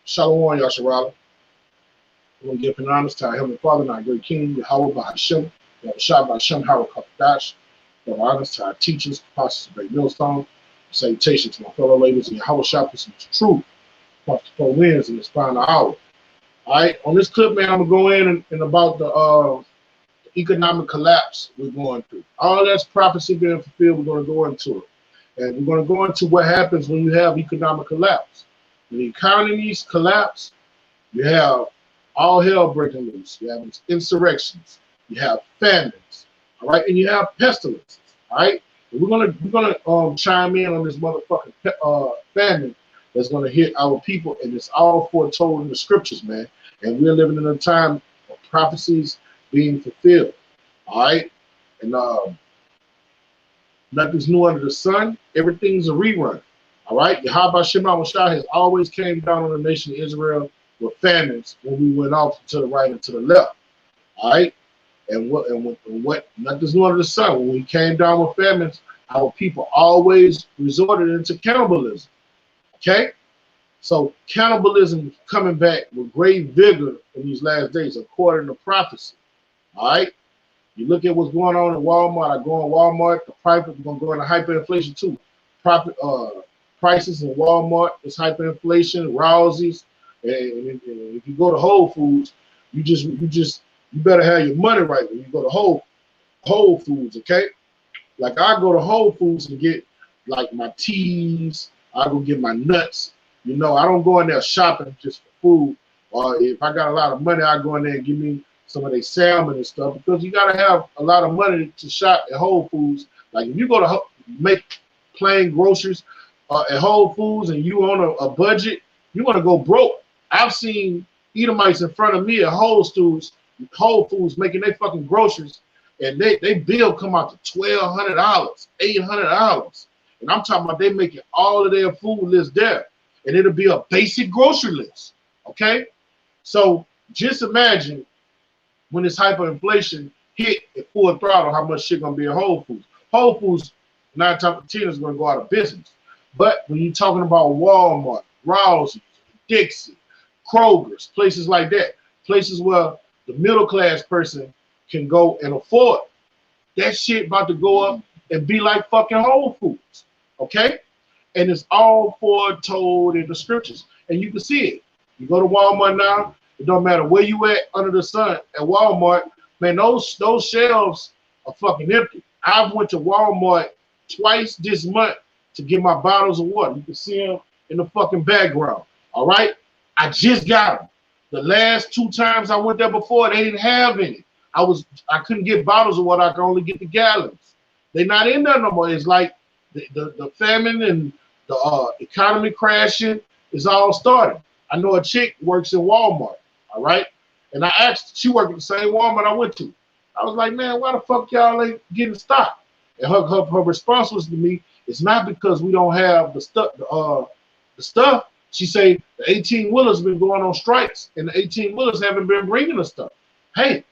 Shalom, Yasharala. We're going to give an honest to our Heavenly Father and our great King, Yahweh Bahashem, Yahweh Bahashem, Howard Kakadash. Give honest to our teachers, apostles of Great Millstone. Salutations to my fellow ladies and Yahweh Shabbos and truth. Across the 4 winds in this final hour. All right, on this clip, man, I'm going to go in and about the economic collapse we're going through. All that's prophecy being fulfilled, we're going to go into it. And we're going to go into what happens when you have economic collapse. When the economies collapse, you have all hell breaking loose. You have insurrections. You have famines. All right, and you have pestilences. All right, and we're gonna chime in on this motherfucking famine that's gonna hit our people, and it's all foretold in the scriptures, man. And we're living in a time of prophecies being fulfilled. All right, and nothing's new under the sun. Everything's a rerun. All right, Yahweh Shema Mashah has always came down on the nation of Israel with famines when we went off to the right and to the left. All right, and what nothing's new under the sun. When we came down with famines, our people always resorted into cannibalism. Okay, so cannibalism coming back with great vigor in these last days, according to prophecy. All right, you look at what's going on in Walmart. I go in Walmart. The price is going to go into hyperinflation too. Prices in Walmart is hyperinflation. Rouseys, and if you go to Whole Foods, you better have your money right when you go to Whole Foods. Okay, like I go to Whole Foods to get like my teas. I go get my nuts. You know, I don't go in there shopping just for food. Or if I got a lot of money, I go in there and give me some of their salmon and stuff, because you gotta have a lot of money to shop at Whole Foods. Like if you go to make plain groceries at Whole Foods and you on a budget, you want to go broke. I've seen Edomites in front of me at Whole Foods making their fucking groceries, and they bill come out to $1,200, $800, and I'm talking about they making all of their food list there, and it'll be a basic grocery list. Okay, so just imagine when this hyperinflation hit at full throttle, how much shit gonna be at Whole Foods. Whole Foods 9 times out of 10 is gonna go out of business. But when you're talking about Walmart, Rouse's, Dixie, Kroger's, places like that, places where the middle class person can go and afford, that shit about to go up and be like fucking Whole Foods. Okay? And it's all foretold in the scriptures. And you can see it. You go to Walmart now, it don't matter where you at under the sun at Walmart, man, those shelves are fucking empty. I've went to Walmart twice this month to get my bottles of water. You can see them in the fucking background. All right? I just got them. The last 2 times I went there before, they didn't have any. I couldn't get bottles of water. I could only get the gallons. They're not in there no more. It's like the famine and the economy crashing is all starting. I know a chick works in Walmart. All right? And I asked, she worked at the same Walmart I went to. I was like, man, why the fuck y'all ain't getting stock? And her response was to me, it's not because we don't have the stuff. She said the 18-wheelers been going on strikes, and the 18-wheelers haven't been bringing the stuff. Hey,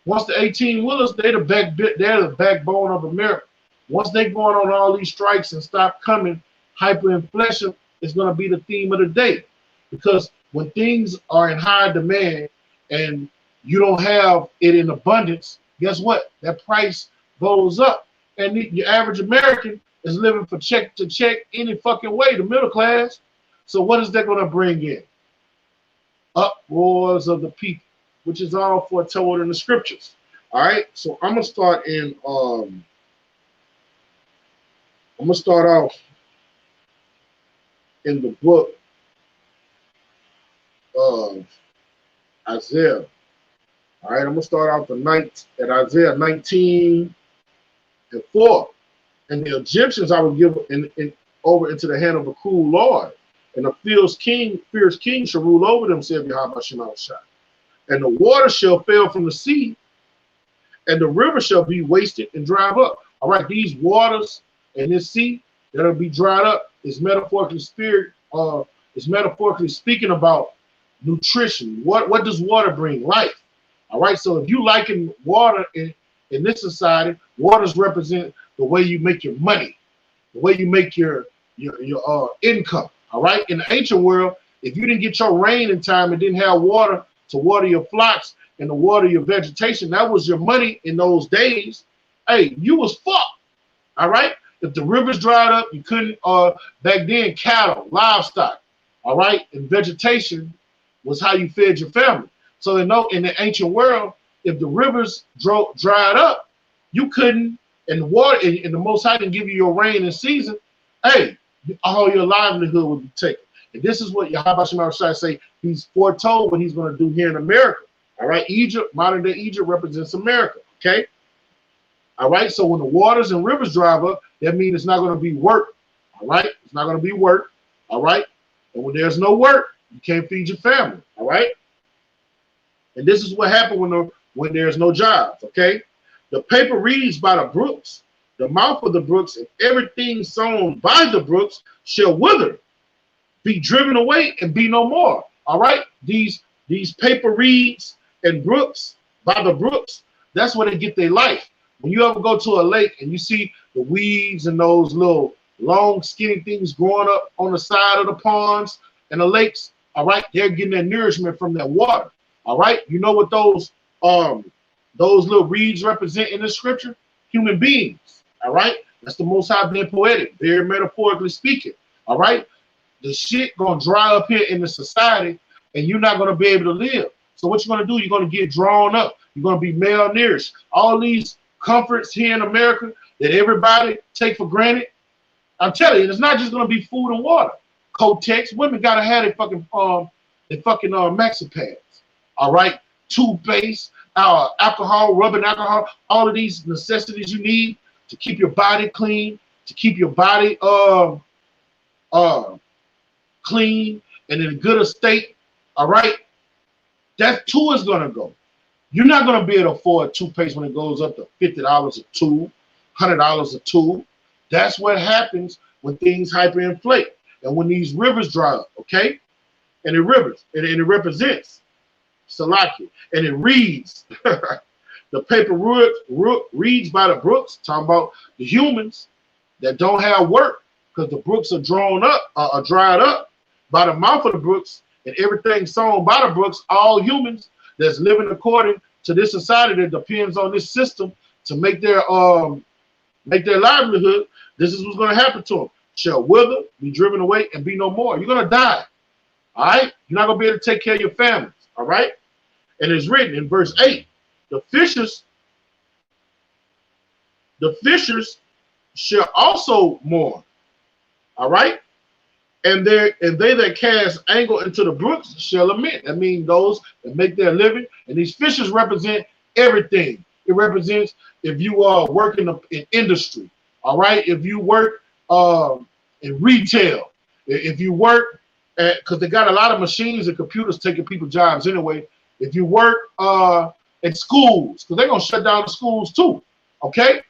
once the 18-wheelers, they're the backbone of America. Once they going on all these strikes and stop coming, hyperinflation is going to be the theme of the day. Because when things are in high demand and you don't have it in abundance, guess what? That price goes up. And the average American is living for check to check any fucking way, the middle class. So what is that going to bring in? Uproars of the people, which is all foretold in the scriptures. All right, so I'm gonna start in. I'm gonna start off in the book of Isaiah. All right, I'm gonna start out at Isaiah 19:4. And the Egyptians I will give over into the hand of a cruel Lord, and a fierce king shall rule over them, saith Yahweh Shema Shai. And the water shall fail from the sea, and the river shall be wasted and dried up. All right, these waters and this sea that'll be dried up is metaphorically speaking about nutrition. What does water bring? Life. All right, so if you liken water in this society, waters represent the way you make your money, the way you make your income. All right, in the ancient world, If you didn't get your rain in time and didn't have water to water your flocks and to water your vegetation, that was your money in those days. Hey, you was fucked. All right. If the rivers dried up, you couldn't. Back then, cattle, livestock, all right, and vegetation was how you fed your family. So in the ancient world, if the rivers dried up, you couldn't, and the water and the Most High didn't give you your rain in season. Hey, all your livelihood would be taken. And this is what Yahweh Shema Shai say. He's foretold what he's going to do here in America. All right, Egypt, modern day Egypt represents America. Okay. All right. So when the waters and rivers dry up, that means it's not going to be work. All right. It's not going to be work. All right. And when there's no work, you can't feed your family. All right. And this is what happened when there's no jobs. Okay. The paper reads by the brooks, the mouth of the brooks, and everything sown by the brooks shall wither, be driven away, and be no more. All right. These paper reeds and brooks by the brooks, that's where they get their life. When you ever go to a lake and you see the weeds and those little long skinny things growing up on the side of the ponds and the lakes, all right, they're getting their nourishment from that water. All right. You know what those little reeds represent in the scripture? Human beings. All right. That's the Most High being poetic, very metaphorically speaking. All right. The shit gonna dry up here in the society, and you're not gonna be able to live. So what you're gonna do? You're gonna get drawn up. You're gonna be malnourished. All these comforts here in America that everybody take for granted. I'm telling you, it's not just gonna be food and water. Kotex, women gotta have their fucking maxi pads. All right, toothpaste, alcohol, rubbing alcohol, all of these necessities you need to keep your body clean, to keep your body clean and in a good state. All right, that too is gonna go. You're not gonna be able to afford toothpaste when it goes up to $50 a tube, $100 a tube. That's what happens when things hyperinflate and when these rivers dry up. Okay, and it represents Salakia, and it reads. The paper reads by the brooks, talking about the humans that don't have work because the brooks are dried up by the mouth of the brooks, and everything sown by the brooks, all humans that's living according to this society that depends on this system to make their livelihood. This is what's going to happen to them. Shall wither, be driven away, and be no more. You're going to die. All right? You're not going to be able to take care of your families. All right? And it's written in verse 8, the fishers shall also mourn. All right? And they that cast angle into the brooks shall lament. I mean, those that make their living. And these fishers represent everything. It represents if you are working in industry. All right? If you work in retail. If you work because they got a lot of machines and computers taking people's jobs anyway. If you work at schools, because they're going to shut down the schools too, okay?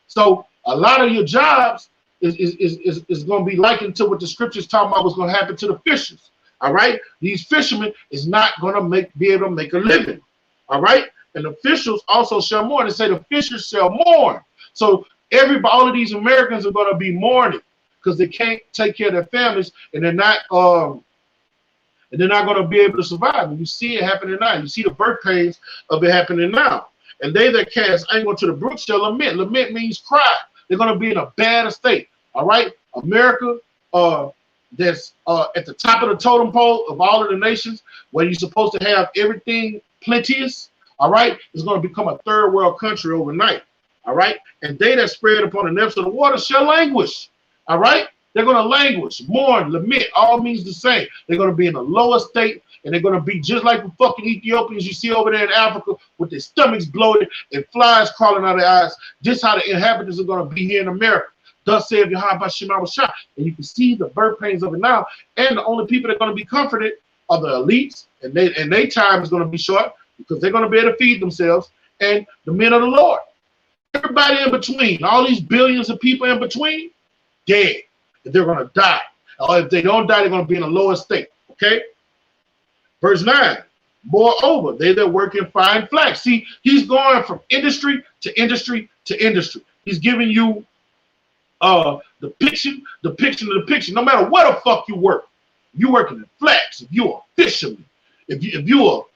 So a lot of your jobs is going to be likened to what the scriptures talking about what's going to happen to the fishers, all right? These fishermen is not going to be able to make a living, all right? And the officials also shall mourn. They say the fishers shall mourn. So all of these Americans are going to be mourning because they can't take care of their families, and they're not going to be able to survive. And you see it happening now. You see the birth pains of it happening now. And they that cast angle to the brook shall lament. Lament means cry. They're going to be in a bad estate. All right? America, that's at the top of the totem pole of all of the nations, where you're supposed to have everything plenteous, all right, is going to become a third world country overnight. All right? And they that spread upon the depths of the water shall languish. All right? They're going to languish, mourn, lament, all means the same. They're going to be in a lower state, and they're going to be just like the fucking Ethiopians you see over there in Africa with their stomachs bloated and flies crawling out of their eyes. This is how the inhabitants are going to be here in America. Thus saith Yahweh Shema Shah. And you can see the birth pains of it now. And the only people that are going to be comforted are the elites, and their time is going to be short because they're going to be able to feed themselves, and the men of the Lord. Everybody in between, all these billions of people in between, dead. They're going to die. Or if they don't die, they're going to be in a lower state. Okay? Verse 9. Moreover, they that work in fine flax. See, he's going from industry to industry to industry. He's giving you depiction. No matter where the fuck you work. you working in flex, if you're a fisherman, if you're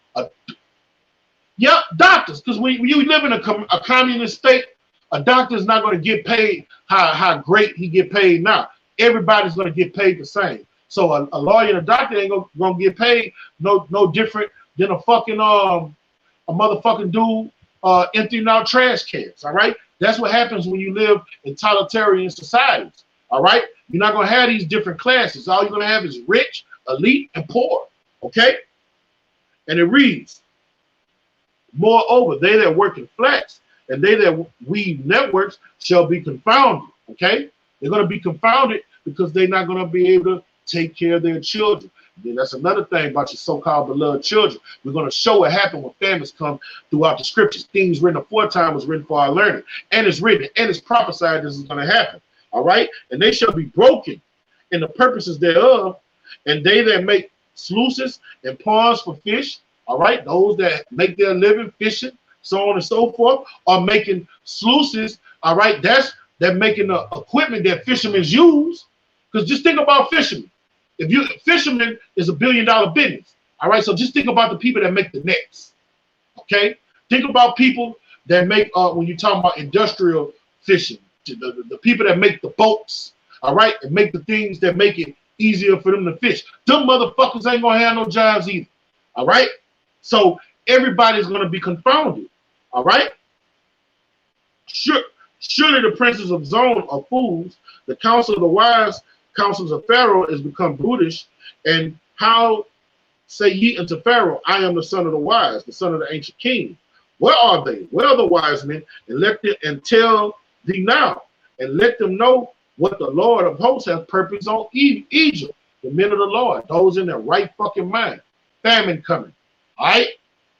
yep, doctors, because when you live in a communist state, a doctor is not going to get paid how great he get paid now. Everybody's going to get paid the same. So a lawyer and a doctor ain't gonna get paid no different than a fucking a motherfucking dude emptying out trash cans. All right, that's what happens when you live in totalitarian societies. All right, you're not gonna have these different classes. All you're gonna have is rich, elite, and poor. Okay, and it reads, moreover, they that work in flats and they that weave networks shall be confounded. Okay, they're gonna be confounded because they're not gonna be able to take care of their children. Then that's another thing about your so-called beloved children. We're going to show what happened when famines come throughout the scriptures. Things written aforetime was written for our learning. And it's written and it's prophesied this is going to happen. All right? And they shall be broken in the purposes thereof. And they that make sluices and ponds for fish, all right, those that make their living fishing, so on and so forth, are making sluices, all right, they're making the equipment that fishermen use. Because just think about fishermen. Fishermen is $1 billion business. All right, so just think about the people that make the nets. Okay, think about people that make when you're talking about industrial fishing, the people that make the boats. All right, and make the things that make it easier for them to fish. Them motherfuckers ain't gonna have no jobs either. All right, so everybody's gonna be confounded. All right, surely the princes of Zone are fools. The counsel of the wise counsels of Pharaoh is become brutish. And how say ye unto Pharaoh, I am the son of the wise, the son of the ancient king? Where are they? Where are the wise men? And let them and tell thee now, and let them know what the Lord of hosts has purpose on Egypt. The men of the Lord, those in their right fucking mind. Famine coming. All right?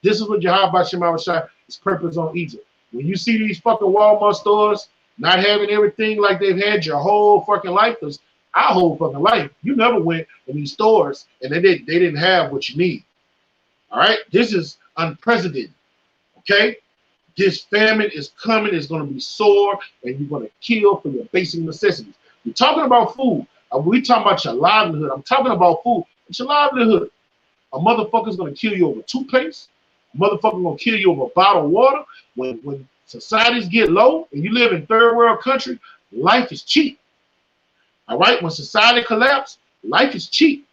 This is what Yahweh Shai is purpose on Egypt. When you see these fucking Walmart stores not having everything like they've had your whole fucking life, because our whole fucking life, you never went in these stores and they didn't have what you need. All right, this is unprecedented. Okay, this famine is coming. It's going to be sore, and you're going to kill for your basic necessities. We're talking about food. We're talking about your livelihood. I'm talking about food. It's your livelihood. A motherfucker's going to kill you over toothpaste. A motherfucker going to kill you over a bottle of water. When societies get low and you live in third world country, life is cheap. All right, when society collapses, life is cheap.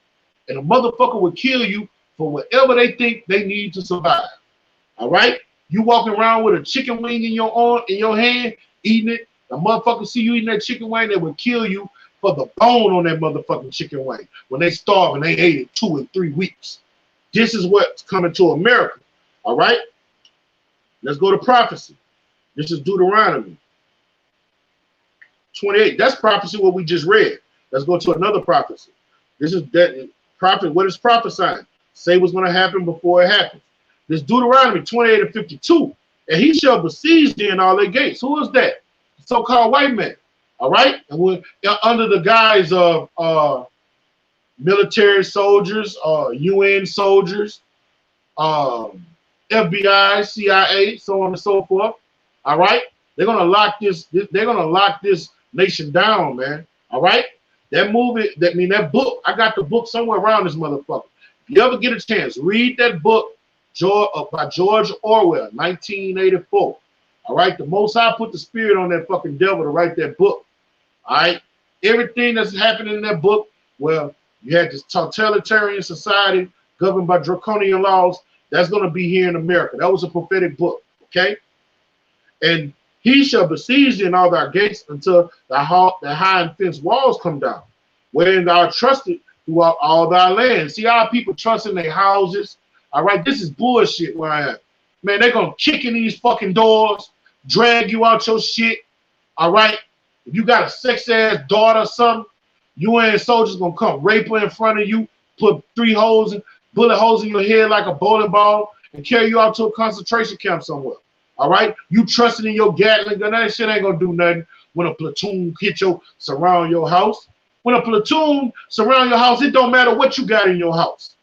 And a motherfucker will kill you for whatever they think they need to survive. All right? You walking around with a chicken wing in your arm, in your hand, eating it. A motherfucker see you eating that chicken wing, they will kill you for the bone on that motherfucking chicken wing when they starve and they ate it 2 and 3 weeks. This is what's coming to America. All right? Let's go to prophecy. This is Deuteronomy 28. That's prophecy what we just read. Let's go to another prophecy. This is that prophet. What is prophesying? Say what's going to happen before it happens. This Deuteronomy 28 and 52. And he shall besiege thee in all their gates. Who is that? So-called white man. All right? And we're under the guise of military soldiers, UN soldiers, FBI, CIA, so on and so forth. All right? They're gonna lock this. They're gonna lock this nation down, man. All right. That movie. That book. I got the book somewhere around this motherfucker. If you ever get a chance, read that book, by George Orwell, 1984. All right. The Most High put the spirit on that fucking devil to write that book. All right. Everything that's happening in that book. Well, you had this totalitarian society governed by draconian laws. That's gonna be here in America. That was a prophetic book. Okay. And he shall besiege thee in all thy gates until the high and fenced walls come down, wherein thou trusted throughout all thy land. See how people trust in their houses? All right, this is bullshit where I am. Man, they're going to kick in these fucking doors, drag you out your shit. All right, if you got a sex-ass daughter or something, UN soldiers going to come rape her in front of you, put bullet holes in your head like a bowling ball, and carry you out to a concentration camp somewhere. All right, you trusting in your Gatling gun, that shit ain't gonna do nothing when a platoon surround your house. When a platoon surround your house, it don't matter what you got in your house.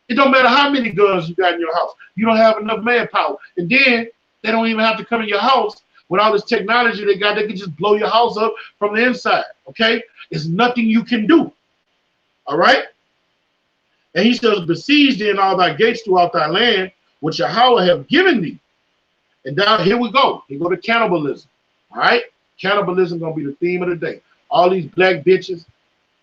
It don't matter how many guns you got in your house. You don't have enough manpower. And then they don't even have to come in your house with all this technology they got. They can just blow your house up from the inside. Okay, it's nothing you can do. All right, And he shall besiege thee in all thy gates throughout thy land, which Yahweh have given thee. And now here we go. Here go to cannibalism. All right? Cannibalism going to be the theme of the day. All these black bitches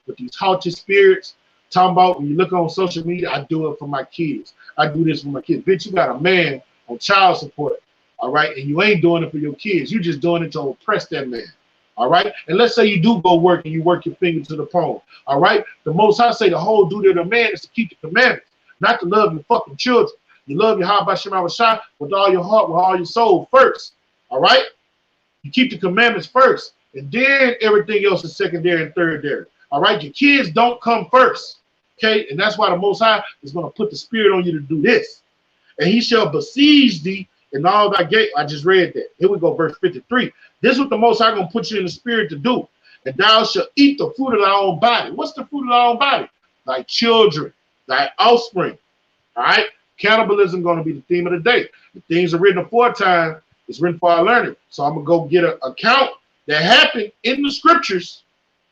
with these haughty spirits talking about, when you look on social media, I do it for my kids. I do this for my kids. Bitch, you got a man on child support, all right? And you ain't doing it for your kids. You just doing it to oppress that man, all right? And let's say you do go work and you work your finger to the bone, all right? The Most High say the whole duty of the man is to keep the commandments, not to love your fucking children. You love your Habashim Shah with all your heart, with all your soul first, all right? You keep the commandments first, and then everything else is secondary and thirdary, all right? Your kids don't come first, okay? And that's why the Most High is going to put the spirit on you to do this. And he shall besiege thee in all thy gate. I just read that. Here we go, verse 53. This is what the Most High going to put you in the spirit to do. And thou shalt eat the fruit of thy own body. What's the fruit of thy own body? Thy children, thy offspring, all right? Cannibalism going to be the theme of the day. The things are written aforetime. It's written for our learning. So I'm going to go get an account that happened in the scriptures,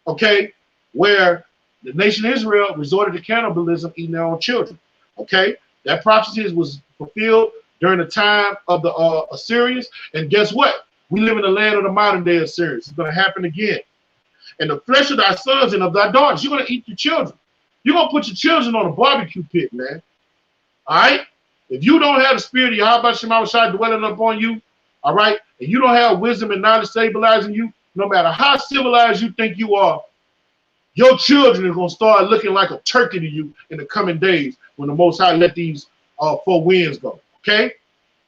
okay, where the nation of Israel resorted to cannibalism, eating their own children, okay? That prophecy was fulfilled during the time of the Assyrians. And guess what? We live in the land of the modern day Assyrians. It's going to happen again. And the flesh of thy sons and of thy daughters, you're going to eat your children. You're going to put your children on a barbecue pit, man. All right? If you don't have the spirit of Yahweh Shema Shai dwelling upon you, all right, and you don't have wisdom and knowledge stabilizing you, no matter how civilized you think you are, your children are going to start looking like a turkey to you in the coming days when the Most High let these four winds go, okay?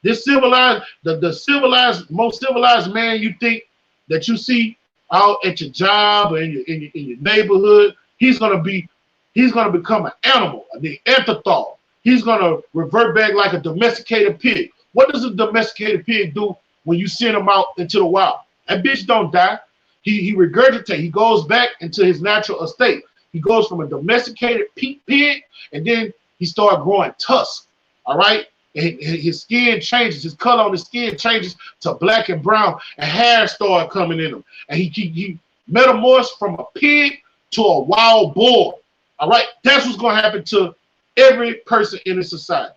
This civilized, the civilized, most civilized man you think that you see out at your job or in your neighborhood, he's going to become an animal, a Neanderthal. He's going to revert back like a domesticated pig. What does a domesticated pig do when you send him out into the wild? That bitch don't die. He regurgitates. He goes back into his natural estate. He goes from a domesticated pig, and then he starts growing tusks, all right? And his skin changes. His color on his skin changes to black and brown, and hair starts coming in him. And he metamorphs from a pig to a wild boar, all right? That's what's going to happen to every person in this society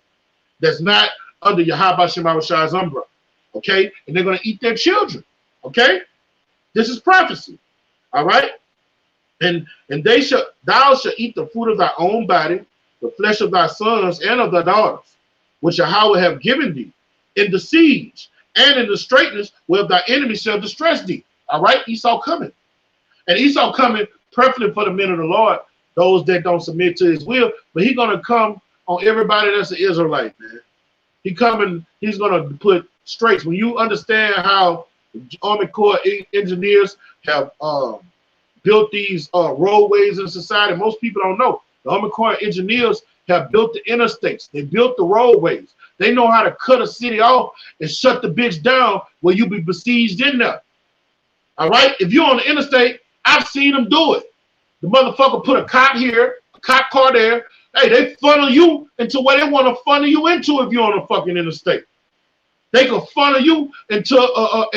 that's not under Yahweh Shema Shai's umbrella, okay? And they're going to eat their children, okay? This is prophecy, all right? And thou shalt eat the fruit of thy own body, the flesh of thy sons and of thy daughters, which Yahweh have given thee, in the siege and in the straitness where thy enemies shall distress thee, all right? Esau coming. And Esau coming perfectly for the men of the Lord, those that don't submit to his will, but he's going to come on everybody that's an Israelite, man. He's going to put straits. When you understand how Army Corps engineers have built these roadways in society, most people don't know. The Army Corps engineers have built the interstates. They built the roadways. They know how to cut a city off and shut the bitch down where you be besieged in there. All right? If you're on the interstate, I've seen them do it. The motherfucker put a cop here, a cop car there. Hey, they funnel you into where they want to funnel you into if you're on a fucking interstate. They can funnel you into a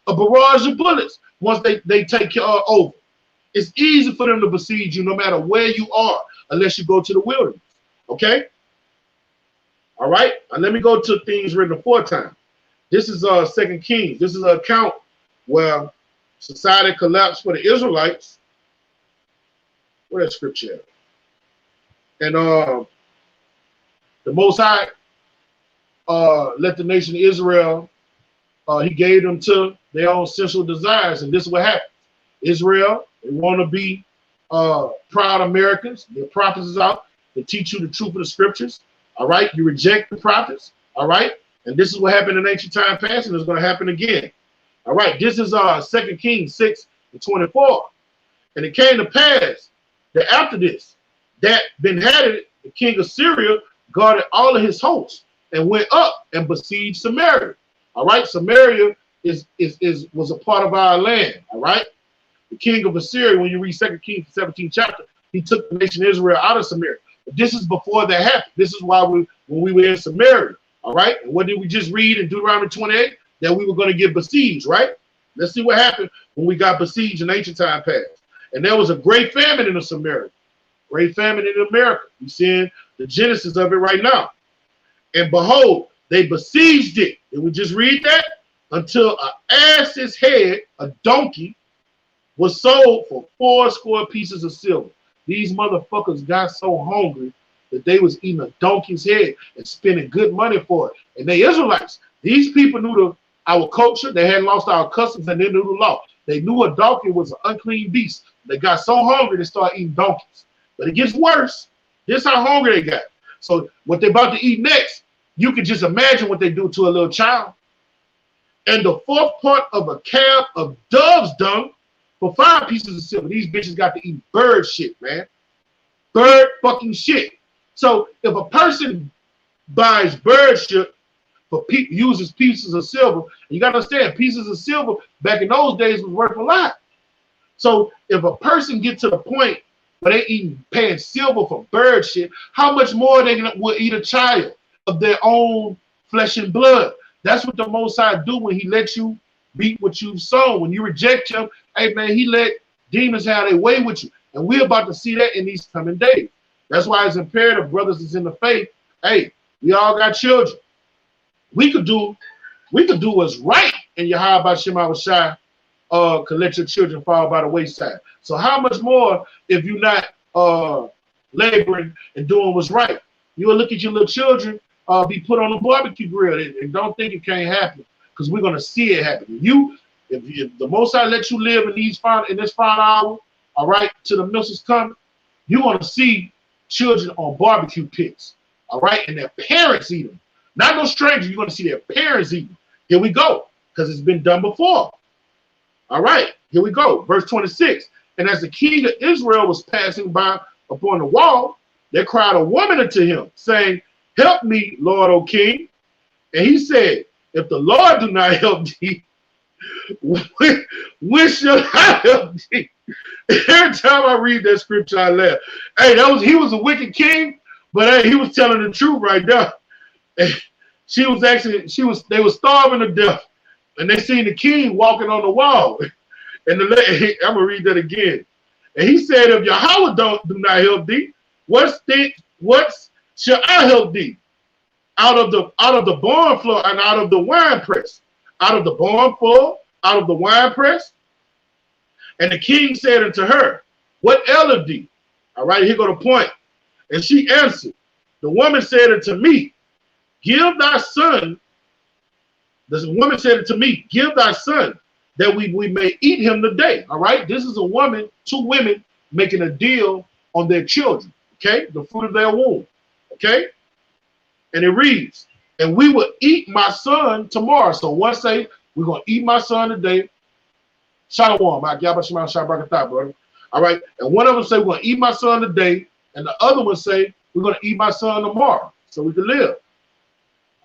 barrage of bullets once they take you over. It's easy for them to besiege you no matter where you are, unless you go to the wilderness. Okay? All right? Now let me go to things written aforetime. This is 2 Kings. This is an account where society collapsed for the Israelites. Where's that scripture at? And the Most High let the nation of Israel, he gave them to their own sensual desires. And this is what happened. Israel, they want to be proud Americans. Their prophets is out. They teach you the truth of the scriptures. All right? You reject the prophets. All right? And this is what happened in ancient time past, and it's going to happen again. All right, this is 2 Kings 6:24. And it came to pass that after this, that Ben-Hadad, the king of Syria, guarded all of his hosts and went up and besieged Samaria. All right, Samaria was a part of our land. All right, the king of Assyria, when you read 2 Kings 17th chapter, he took the nation of Israel out of Samaria. But this is before that happened. This is why when we were in Samaria. All right, and what did we just read in Deuteronomy 28? That we were going to get besieged, right? Let's see what happened when we got besieged in ancient time past. And there was a great famine in Samaria. Great famine in America. We're seeing the genesis of it right now. And behold, they besieged it. Did we just read that? Until an ass's head, a donkey, was sold for 80 pieces of silver. These motherfuckers got so hungry that they was eating a donkey's head and spending good money for it. And they Israelites, these people knew our culture. They hadn't lost our customs and they knew the law. They knew a donkey was an unclean beast. They got so hungry they started eating donkeys. But it gets worse. This how hungry they got. So what they're about to eat next, you can just imagine what they do to a little child. And the fourth part of a cab of dove's dung for 5 pieces of silver. These bitches got to eat bird shit, man. Bird fucking shit. So if a person buys bird shit for uses pieces of silver, you got to understand, pieces of silver back in those days was worth a lot. So if a person gets to the point where they paying silver for bird shit, how much more they will eat a child of their own flesh and blood? That's what the Most High do when he lets you beat what you've sown. When you reject him, hey man, he let demons have their way with you. And we're about to see that in these coming days. That's why it's imperative, brothers that's in the faith, hey, we all got children. We could do what's right in Yahweh Shem Shai, could let your children fall by the wayside. So how much more if you're not laboring and doing what's right? You'll look at your little children be put on a barbecue grill and don't think it can't happen, because we're gonna see it happen. If the Most High let you live in this final hour, all right, till the missiles come, you're gonna see children on barbecue pits, all right, and their parents eat them. Not no strangers. You're gonna see their parents eat them. Here we go, because it's been done before. All right, here we go. Verse 26. And as the king of Israel was passing by upon the wall, there cried a woman unto him, saying, help me, Lord, O king. And he said, if the Lord do not help thee, when shall I help thee? Every time I read that scripture, I laugh. Hey, he was a wicked king, but hey, he was telling the truth right now. And they were starving to death, and they seen the king walking on the wall. And I'm gonna read that again. And he said, if Yahweh do not help thee, what shall I help thee? Out of the barn floor and out of the wine press. Out of the barn floor, out of the wine press. And the king said unto her, what aileth thee? All right, here go the point. And she answered, the woman said unto me, give thy son. This woman said unto me, give thy son, that we may eat him today. All right, this is a woman, 2 women making a deal on their children. Okay, the fruit of their womb. Okay, and it reads, and we will eat my son tomorrow. So one say, we're going to eat my son today. Shalom, brother. All right, and one of them say, we're going to eat my son today, and the other one say, we're going to eat my son tomorrow so we can live.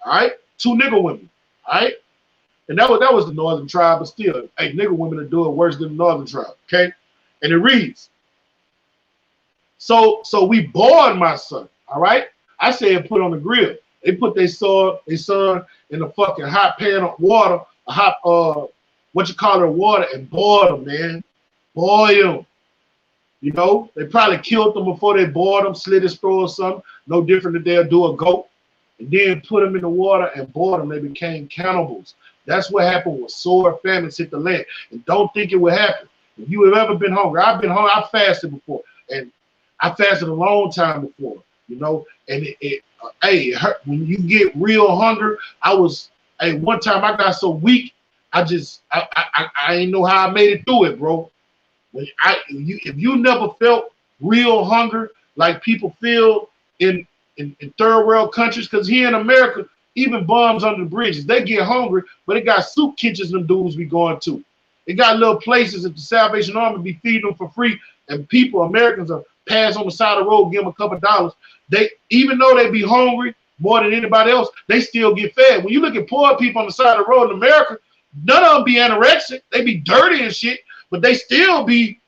All right, 2 nigger women. All right, and that was the northern tribe, but still, hey, nigger women are doing worse than the northern tribe. Okay, and it reads, so we boiled my son. All right, I said put on the grill. They put their son in a fucking hot pan of water, a hot water, and boiled them, man. Boil them. You know, they probably killed them before they boiled them, slit his throat or something. No different than they'll do a goat. And then put them in the water and boiled them. They became cannibals. That's what happened when sore famines hit the land. And don't think it will happen. If you have ever been hungry, I've been hungry. I fasted before, and I fasted a long time before. You know, and it hurt. When you get real hunger, one time I got so weak, I ain't know how I made it through it, bro. If you never felt real hunger like people feel in third world countries, because here in America, even bums under the bridges, they get hungry, but it got soup kitchens them dudes be going to. It got little places that the Salvation Army be feeding them for free, and people, Americans, are pass on the side of the road, give them a couple of dollars. They, even though they be hungry more than anybody else, they still get fed. When you look at poor people on the side of the road in America, none of them be anorexic. They be dirty and shit, but they still be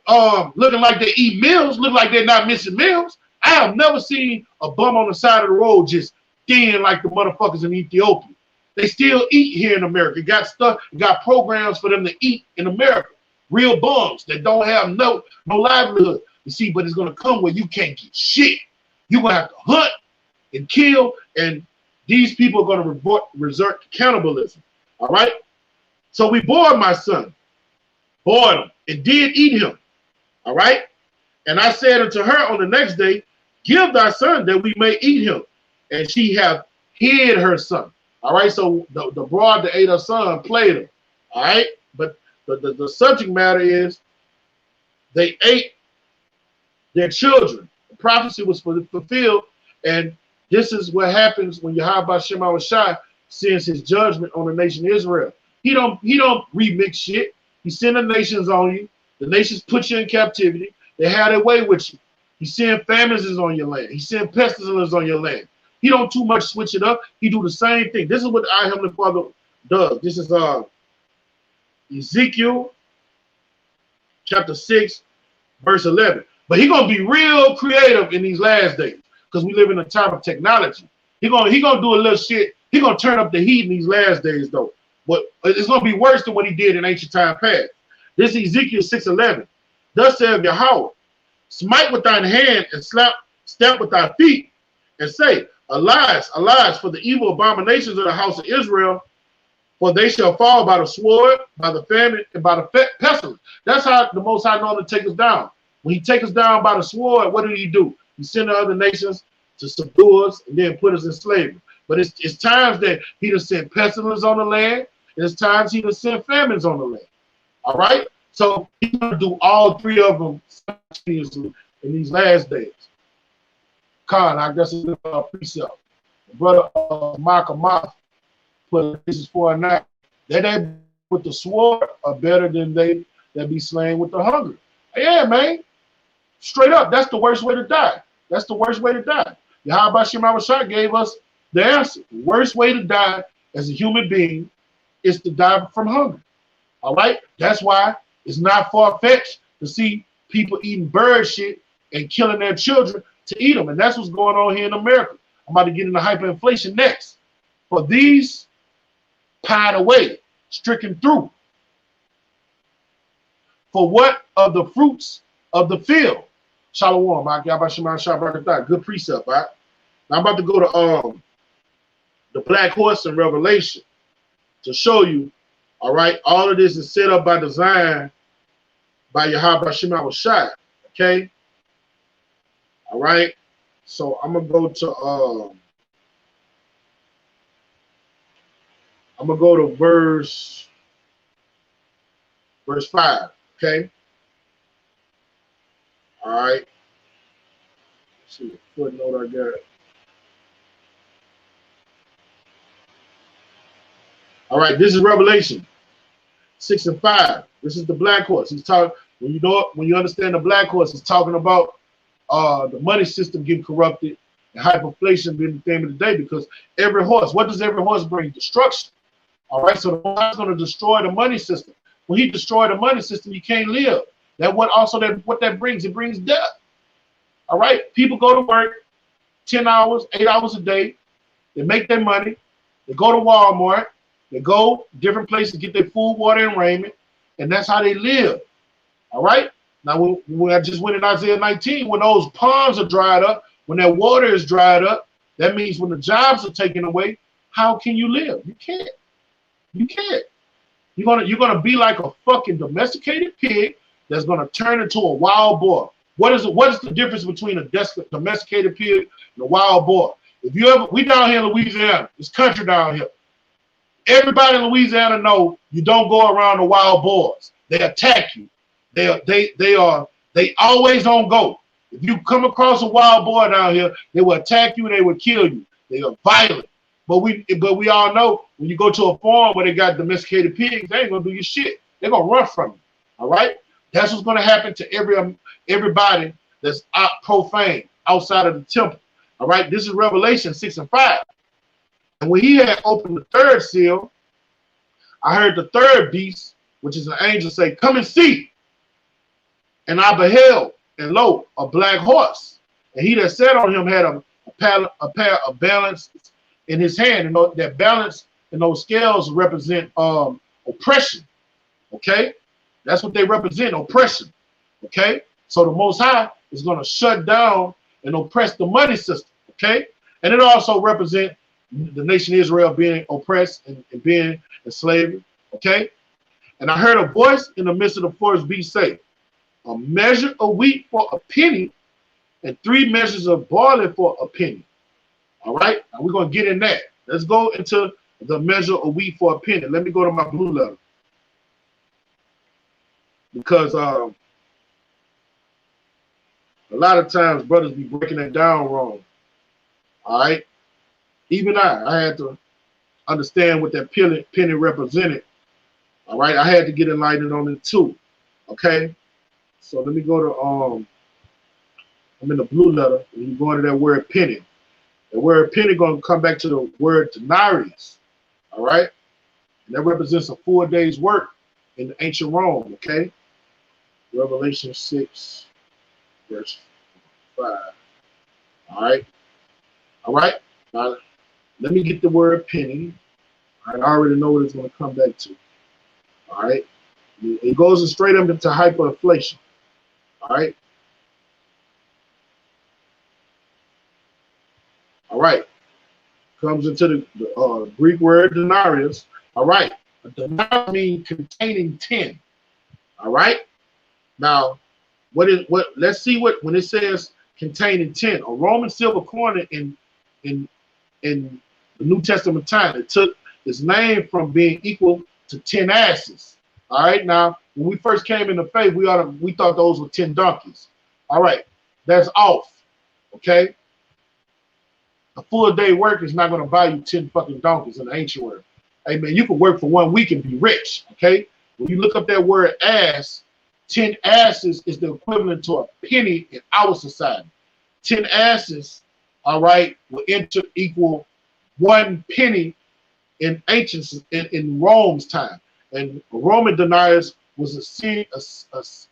looking like they eat meals, look like they're not missing meals. I have never seen a bum on the side of the road just thin like the motherfuckers in Ethiopia. They still eat here in America. Got programs for them to eat in America. Real bums that don't have no livelihood. You see, but it's going to come where you can't get shit. You're going to have to hunt and kill, and these people are going to resort to cannibalism. All right? So we bored my son, bored him, and did eat him. All right? And I said unto her on the next day, give thy son that we may eat him. And she hath hid her son. All right? So the broad that ate her son played him. All right? But the subject matter is they ate their children. The prophecy was fulfilled, and this is what happens when Yahweh Shema Shai sends his judgment on the nation of Israel. He don't remix shit. He send the nations on you. The nations put you in captivity. They had their way with you. He send famines on your land. He send pestilence on your land. He don't too much switch it up. He do the same thing. This is what our Heavenly Father does. This is Ezekiel chapter 6, verse 11. But he's going to be real creative in these last days because we live in a time of technology. He gonna do a little shit. He's going to turn up the heat in these last days, though. But it's going to be worse than what he did in ancient time past. This is Ezekiel 6:11. Thus saith Yahweh, smite with thine hand and stamp with thy feet, and say, alas, alas, for the evil abominations of the house of Israel, for they shall fall by the sword, by the famine, and by the pestilence. That's how the Most High normally take us down. When he takes us down by the sword, what did he do? He sent the other nations to subdue us and then put us in slavery. But it's times that he done sent pestilence on the land, and it's times he done sent famines on the land. All right? So he's going to do all three of them simultaneously in these last days. Khan, I guess it's a precept. Brother Michael Moth put this is 4 and 9. They with the sword are better than they that be slain with the hunger. Yeah, man. Straight up, that's the worst way to die. That's the worst way to die. Yahweh Shema Shai gave us the answer. The worst way to die as a human being is to die from hunger. All right? That's why it's not far-fetched to see people eating bird shit and killing their children to eat them. And that's what's going on here in America. I'm about to get into hyperinflation next. For these pied away, stricken through. For what of the fruits of the field? Shalom, good precept, right? Now I'm about to go to the black horse in Revelation to show you, all right, all of this is set up by design by Yahweh Shema Shai, okay? All right, so I'm gonna go to verse 5, okay? All right. Let's see what footnote I got. All right, this is Revelation 6 and 5. This is the black horse. He's talking when you understand the black horse, he's talking about the money system getting corrupted and hyperinflation being the theme of the day, because every horse, what does every horse bring? Destruction. All right, so the horse is going to destroy the money system. When he destroys the money system, you can't live. What that brings, it brings death. All right, people go to work 10 hours, 8 hours a day. They make their money. They go to Walmart. They go different places, get their food, water, and raiment, and that's how they live. All right. Now, when I just went in Isaiah 19, when those ponds are dried up, when that water is dried up, that means when the jobs are taken away, how can you live? You can't. You can't. You're gonna be like a fucking domesticated pig that's gonna turn into a wild boar. What is the difference between a domesticated pig and a wild boar? We down here in Louisiana, it's country down here. Everybody in Louisiana know you don't go around the wild boars. They attack you. They always on go. If you come across a wild boar down here, they will attack you. They will kill you. They are violent. But we all know when you go to a farm where they got domesticated pigs, they ain't gonna do your shit. They're gonna run from you. All right. That's what's gonna happen to everybody that's out profane outside of the temple. All right. This is Revelation 6 and 5. And when he had opened the third seal, I heard the third beast, which is an angel, say, "Come and see." And I beheld, and lo, a black horse. And he that sat on him had a pair of balance in his hand. And that balance and those scales represent oppression. Okay? That's what they represent, oppression. Okay? So the Most High is going to shut down and oppress the money system, okay? And it also represents the nation Israel being oppressed and being enslaved, okay? And I heard a voice in the midst of the forest beast say, a measure of wheat for a penny and 3 measures of barley for a penny. All right, now we're going to get in that. Let's go into the measure of wheat for a penny. Let me go to my blue letter. Because a lot of times brothers be breaking it down wrong. All right, even I had to understand what that penny represented. All right, I had to get enlightened on it too. Okay, so let me go to I'm in the blue letter, and you go into that word penny. The word penny going to come back to the word denarius. All right, and that represents a 4 day's work in ancient Rome. Okay, Revelation 6, verse 5. All right, all right. Now let me get the word penny. I already know what it's going to come back to. All right, it goes straight up into hyperinflation. All right. All right. Comes into the Greek word denarius. All right. A denarius means containing 10. All right. Now, let's see what when it says containing 10. A Roman silver coin in the New Testament time, it took its name from being equal to 10 asses. All right. Now, when we first came into faith, we thought those were 10 donkeys. All right. That's off. Okay. A full day work is not going to buy you 10 fucking donkeys in the ancient world. Hey man, you can work for 1 week and be rich. Okay. When you look up that word ass, 10 asses is the equivalent to a penny in our society. 10 asses, all right, will equal 1 penny in ancient in Rome's time. And a Roman denarius was a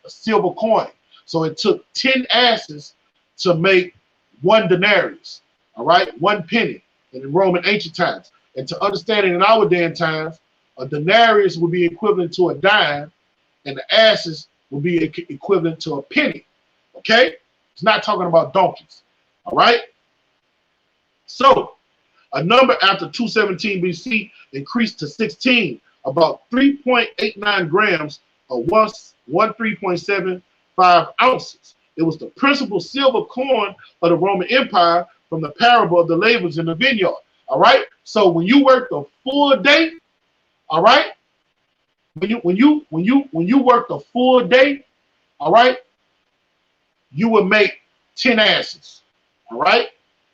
silver coin. So it took 10 asses to make 1 denarius. All right, 1 penny in Roman ancient times. And to understand it in our day and times, a denarius would be equivalent to a dime, and the asses would be equivalent to a penny. Okay? It's not talking about donkeys. All right? So, a number after 217 BC increased to 16, about 3.89 grams or 3.75 ounces. It was the principal silver coin of the Roman Empire from the parable of the laborers in the vineyard. All right. So when you work the full day, all right. When you work the full day, all right, you will make 10 asses. All right.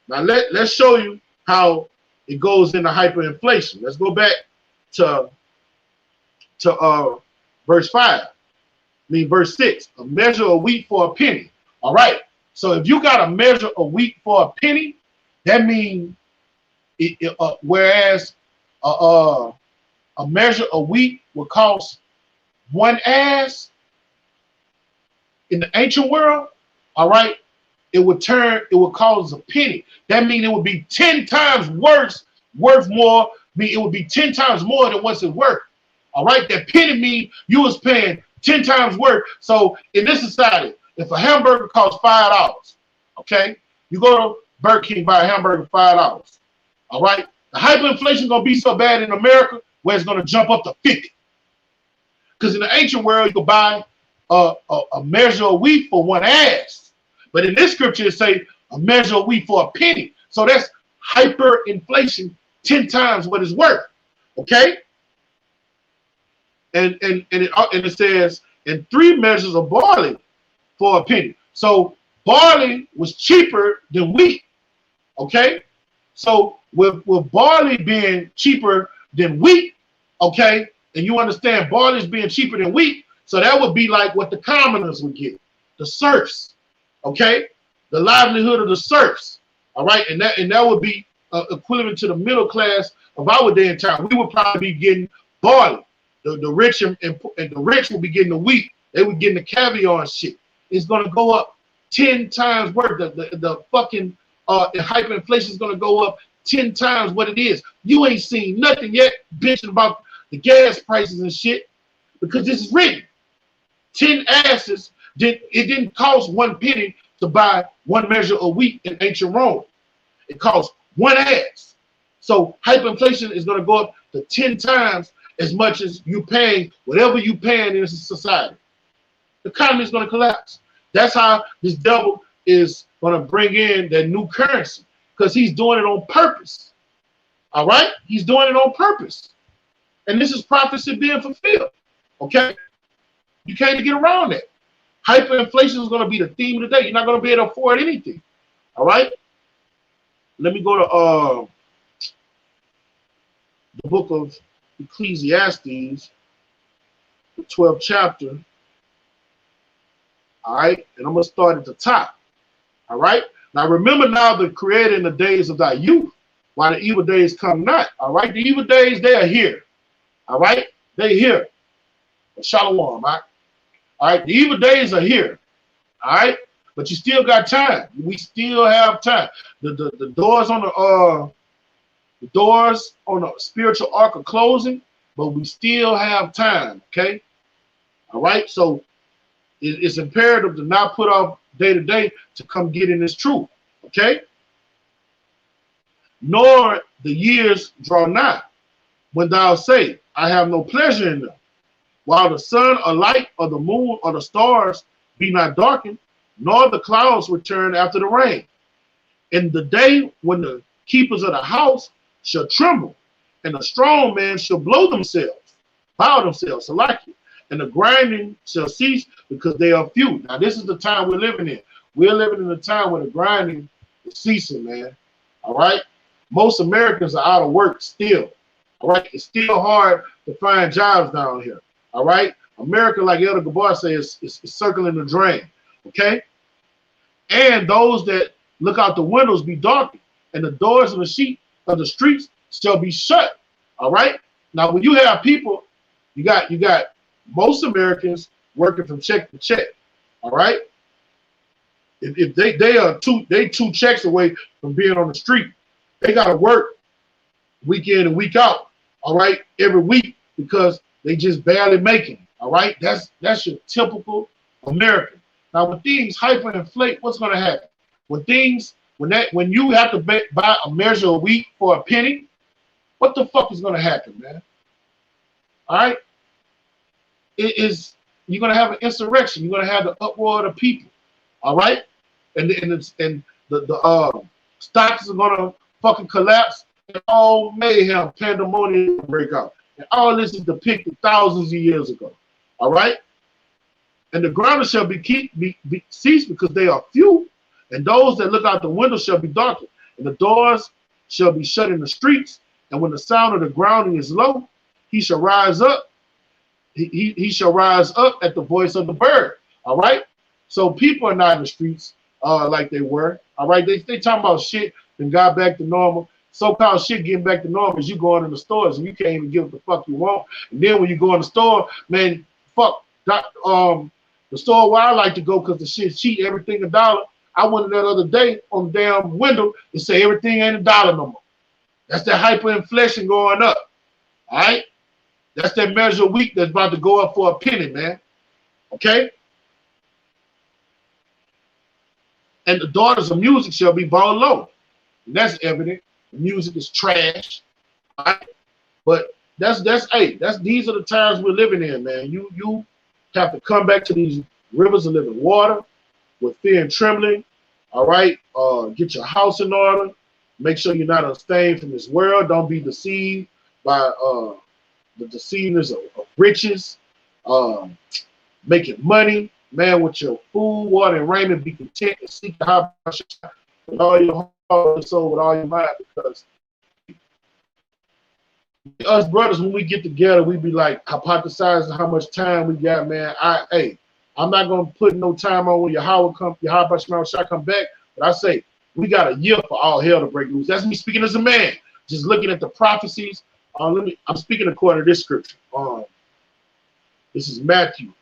Now let's show you how it goes into hyperinflation. Let's go back to verse 5. Verse 6. A measure of wheat for a penny. All right. So if you got a measure of wheat for a penny, that means whereas a measure of wheat would cost 1 ass in the ancient world, all right, it would cause a penny. That means it would be 10 times worth more. It would be 10 times more than what's it worth. All right, that penny means you was paying 10 times worth. So in this society, if a hamburger costs $5, okay, you go to Burger King, buy a hamburger $5. All right, the hyperinflation is gonna be so bad in America where it's gonna jump up to 50. Because in the ancient world, you could buy a measure of wheat for 1 ass, but in this scripture it say a measure of wheat for a penny. So that's hyperinflation 10 times what it's worth. Okay, and it says and 3 measures of barley for a penny. So barley was cheaper than wheat. Okay, so with barley being cheaper than wheat, okay, and you understand barley is being cheaper than wheat, so that would be like what the commoners would get, the serfs, okay, the livelihood of the serfs. All right, and that would be equivalent to the middle class of our day and time. We would probably be getting barley. The rich and the rich would be getting the wheat. They would getting the caviar and shit. It's gonna go up 10 times worth. The fucking hyperinflation is gonna go up 10 times what it is. You ain't seen nothing yet bitching about the gas prices and shit, because this is written. 10 asses it didn't cost 1 penny to buy 1 measure of wheat in ancient Rome. It costs 1 ass. So hyperinflation is going to go up to 10 times as much as you paying whatever you paying in this society. The economy is going to collapse. That's how this devil is going to bring in that new currency, because he's doing it on purpose. All right? He's doing it on purpose. And this is prophecy being fulfilled. Okay? You can't get around that. Hyperinflation is going to be the theme of the day. You're not going to be able to afford anything. All right? Let me go to the book of Ecclesiastes, the 12th chapter. All right? And I'm going to start at the top. All right? Now remember now the creator in the days of thy youth, while the evil days come not. All right? The evil days, they are here. All right? They're here. Shalom, all right? All right? The evil days are here. All right? But you still got time. We still have time. The doors on the spiritual ark are closing, but we still have time. Okay? All right? So it's imperative to not put off day to day to come get in this truth. Okay? Nor the years draw nigh, when thou say, I have no pleasure in them. While the sun or light or the moon or the stars be not darkened, nor the clouds return after the rain. In the day when the keepers of the house shall tremble, and the strong men shall bow themselves, and the grinding shall cease, because they are few. Now this is the time we're living in. We're living in a time where the grinding is ceasing, man. All right? Most Americans are out of work still. All right? It's still hard to find jobs down here. All right? America, like Elder Gabar says, is circling the drain. Okay? And those that look out the windows be darkened, and the doors of the streets shall be shut. All right? Now, when you have people, you got most Americans working from check to check. All right? If they are two checks away from being on the street, they got to work week in and week out. All right? Every week, because they just barely making. All right? That's your typical American. Now, when things hyperinflate, what's going to happen? When you have to buy a measure of wheat for a penny, what the fuck is going to happen, man? All right? You're going to have an insurrection. You're going to have the uproar of the people. All right? And the stocks are going to fucking collapse, and all mayhem, pandemonium break out. And all this is depicted thousands of years ago. All right? And the ground shall be ceased, because they are few, and those that look out the window shall be darkened, and the doors shall be shut in the streets. And when the sound of the grounding is low, he shall rise up. He shall rise up at the voice of the bird. All right. So people are not in the streets like they were. All right. They talking about shit and got back to normal. So-called shit getting back to normal is you going in the stores and you can't even get what the fuck you want. And then when you go in the store, man, fuck the store where I like to go, because the shit's cheap, everything $1. I went in that other day on the damn window and say everything ain't $1 no more. That's that hyperinflation going up. All right? That's that measure of wheat that's about to go up for a penny, man. Okay? And the daughters of music shall be brought low. And that's evident. The music is trash. All right? But these are the times we're living in, man. You have to come back to these rivers of living water with fear and trembling. All right? Get your house in order. Make sure you're not unstained from this world. Don't be deceived by the deceivers of riches, making money. Man, with your food, water, and raiment, be content and seek the high with all your heart and soul, with all your mind, because us brothers, when we get together, we be like hypothesizing how much time we got, man. I'm not gonna put no time on when your Howard shot come back, but I say we got a year for all hell to break loose. That's me speaking as a man, just looking at the prophecies. I'm speaking according to this scripture. This is Matthew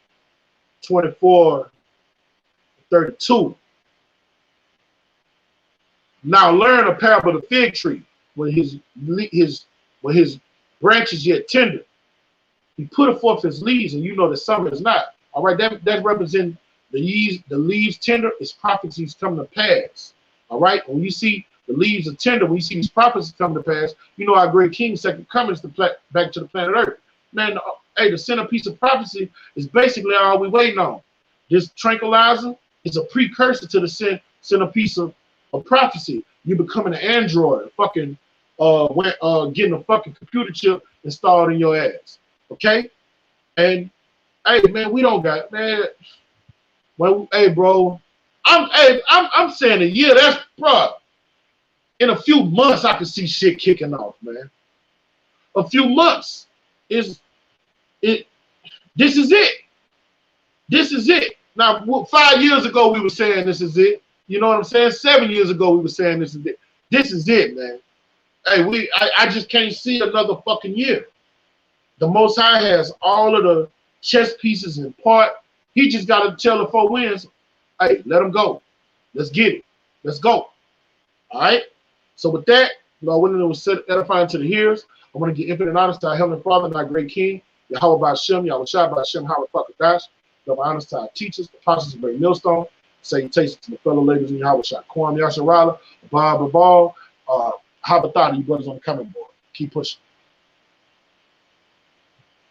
24:32. Now learn a parable of the fig tree. When his branches yet tender, he put forth his leaves, and you know that summer is not. All right, that represents the leaves tender, it's prophecies coming to pass. All right. When you see the leaves are tender, when you see these prophecies coming to pass, you know our great King's second coming is back to the planet Earth. Man, hey, the centerpiece of prophecy is basically all we waiting on. This tranquilizer is a precursor to the centerpiece of prophecy. You becoming an android, fucking getting a fucking computer chip installed in your ass. Okay? And hey man, we don't got man. Well, hey bro, I'm saying a year. That's bro. In a few months, I can see shit kicking off, man. A few months is it. This is it. This is it. Now, 5 years ago we were saying this is it. You know what I'm saying? 7 years ago we were saying this is it. This is it, man. Hey, I just can't see another fucking year. The Most High has all of the chess pieces in part. He just got to tell the 4 winds, hey, let them go. Let's get it. Let's go. All right? So with that, you know, I went into was edifying to the hearers. I want to get infinite honors to our Heavenly Father and our great King, Yahweh Ba'Shem, Yahweh Shai Ba'Shem, Howard Fakadash. Give my honors to our teachers, the apostles of Great Millstone, salutations to the fellow ladies in Yahweh Shai, Kwam Yasharala, Bob Babal, Habathah, you brothers on the coming board. Keep pushing.